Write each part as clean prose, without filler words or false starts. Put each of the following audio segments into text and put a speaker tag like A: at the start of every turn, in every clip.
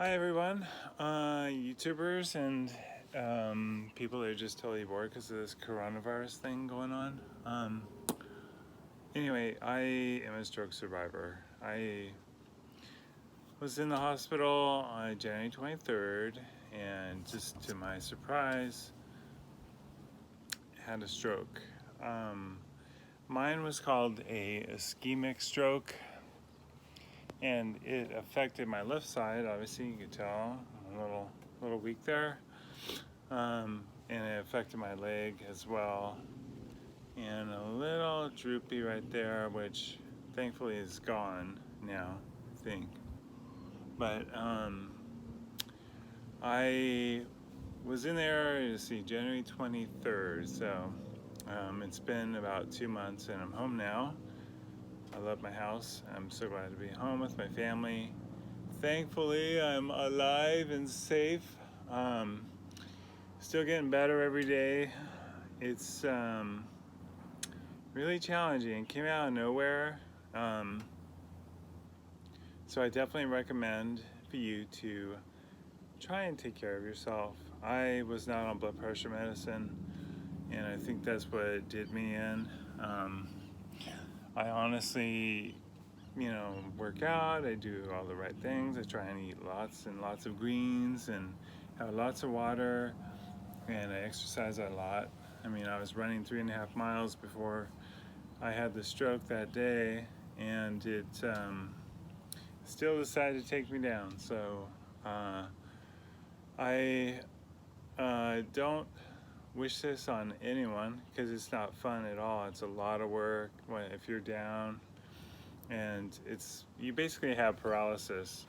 A: Hi everyone, YouTubers and people that are just totally bored because of this coronavirus thing going on. Anyway, I am a stroke survivor. I was in the hospital on January 23rd and just to my surprise, had a stroke. Um, Mine was called a ischemic stroke and it affected my left side. Obviously, you can tell I'm a little weak there. And it affected my leg as well, and a little droopy right there, which thankfully is gone now, I think. But I was in there, you see, January 23rd, so it's been about 2 months and I'm home now. I love my house. I'm so glad to be home with my family. Thankfully, I'm alive and safe. Um, Still getting better every day. It's really challenging. It came out of nowhere. Um, so I definitely recommend for you to try and take care of yourself. I was not on blood pressure medicine, and I think that's what did me in. Um, I honestly, work out. I do all the right things. I try and eat lots and lots of greens and have lots of water, and I exercise a lot. I mean, I was running 3.5 miles before I had the stroke that day, and it still decided to take me down. So uh, I don't wish this on anyone because it's not fun at all. It's a lot of work if you're down, and you basically have paralysis.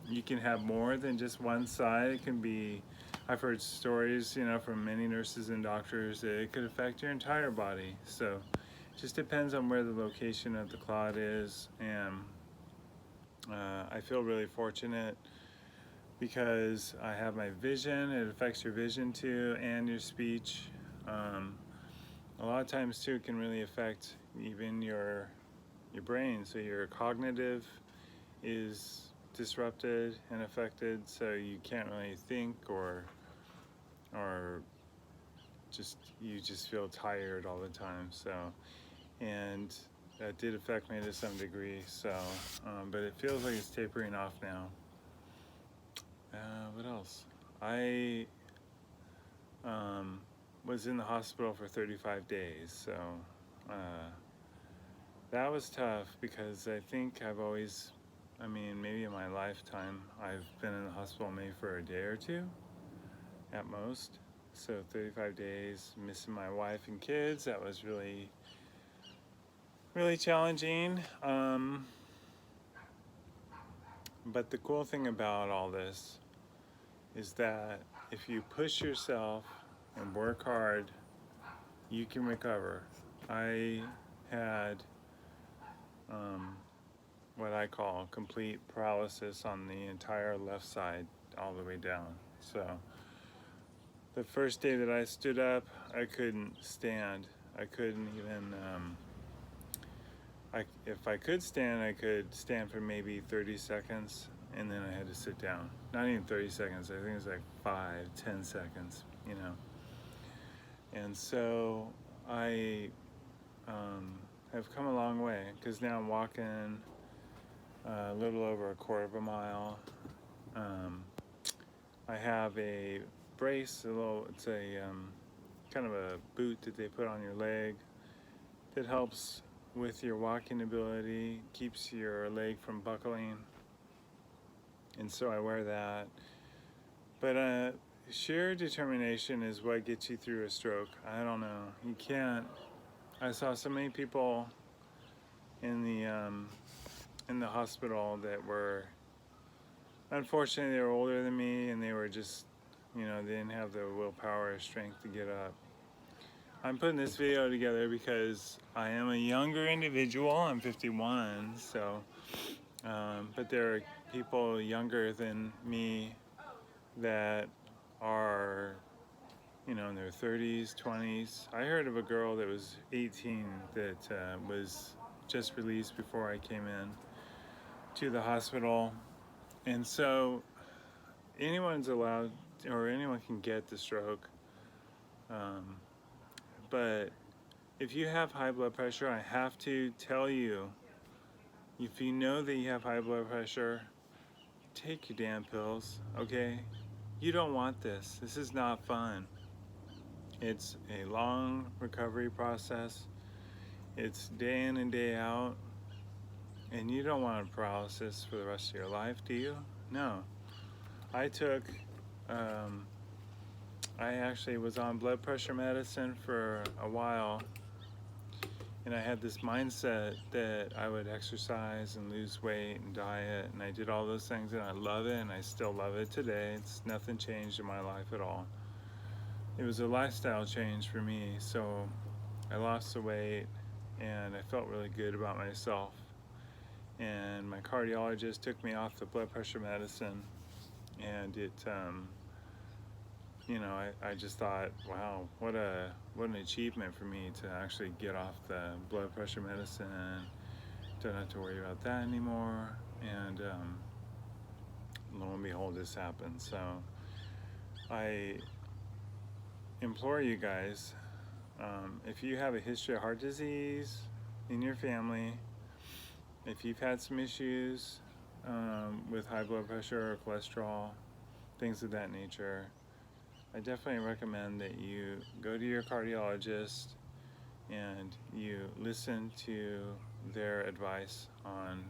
A: You can have more than just one side. It can be. I've heard stories, from many nurses and doctors that it could affect your entire body. So it just depends on where the location of the clot is, and I feel really fortunate because I have my vision. It affects your vision too, and your speech. Um, a lot of times too, it can really affect even your brain. So your cognitive is disrupted and affected, so you can't really think or you just feel tired all the time. So, and that did affect me to some degree. So, but it feels like it's tapering off now. What else? I um, was in the hospital for 35 days, so uh, that was tough because I think maybe in my lifetime, I've been in the hospital maybe for a day or two at most. So 35 days, missing my wife and kids, that was really, really challenging. But the cool thing about all this is that if you push yourself and work hard, you can recover. I had what I call complete paralysis on the entire left side, all the way down. So the first day that I stood up, I couldn't stand. I couldn't even. If I could stand, I could stand for maybe 30 seconds, and then I had to sit down. Not even 30 seconds. I think it was like 5, 10 seconds. And so I have come a long way because now I'm walking a little over a quarter of a mile. I have a brace, it's a kind of a boot that they put on your leg that helps with your walking ability, keeps your leg from buckling, and so I wear that. But sheer determination is what gets you through a stroke. I don't know. You can't. I saw so many people in the hospital that were, unfortunately, they were older than me, and they were just, they didn't have the willpower or strength to get up. I'm putting this video together because I am a younger individual. I'm 51, so, but there are people younger than me that are, in their 30s, 20s. I heard of a girl that was 18 that was just released before I came in to the hospital. And so anyone's allowed, or anyone can get the stroke. But if you have high blood pressure, I have to tell you, if you know that you have high blood pressure, take your damn pills, okay? You don't want this. This is not fun. It's a long recovery process. It's day in and day out. And you don't want a paralysis for the rest of your life, do you? No. I actually was on blood pressure medicine for a while, and I had this mindset that I would exercise and lose weight and diet, and I did all those things, and I love it, and I still love it today. It's nothing changed in my life at all. It was a lifestyle change for me, so I lost the weight, and I felt really good about myself. And my cardiologist took me off the blood pressure medicine, and it you know, I just thought, wow, what an achievement for me to actually get off the blood pressure medicine. Don't have to worry about that anymore. And lo and behold, this happened. So I implore you guys, if you have a history of heart disease in your family, if you've had some issues with high blood pressure or cholesterol, things of that nature, I definitely recommend that you go to your cardiologist and you listen to their advice on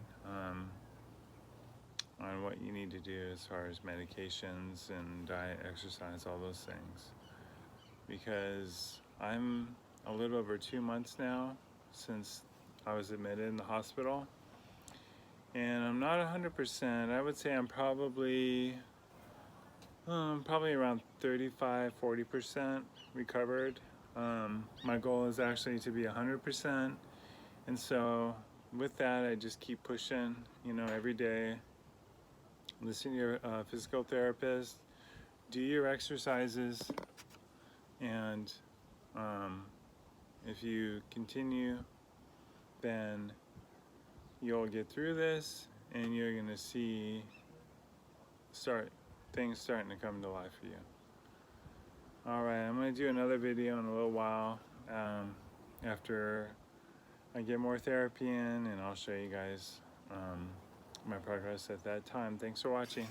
A: what you need to do as far as medications and diet, exercise, all those things. Because I'm a little over 2 months now since I was admitted in the hospital, and I'm not 100%. I would say I'm probably around 35-40% recovered. My goal is actually to be 100%, and so with that I just keep pushing, you know, every day. Listen to your physical therapist, do your exercises, and if you continue, then you'll get through this, and you're gonna see things starting to come to life for you. Alright, I'm going to do another video in a little while after I get more therapy in, and I'll show you guys my progress at that time. Thanks for watching.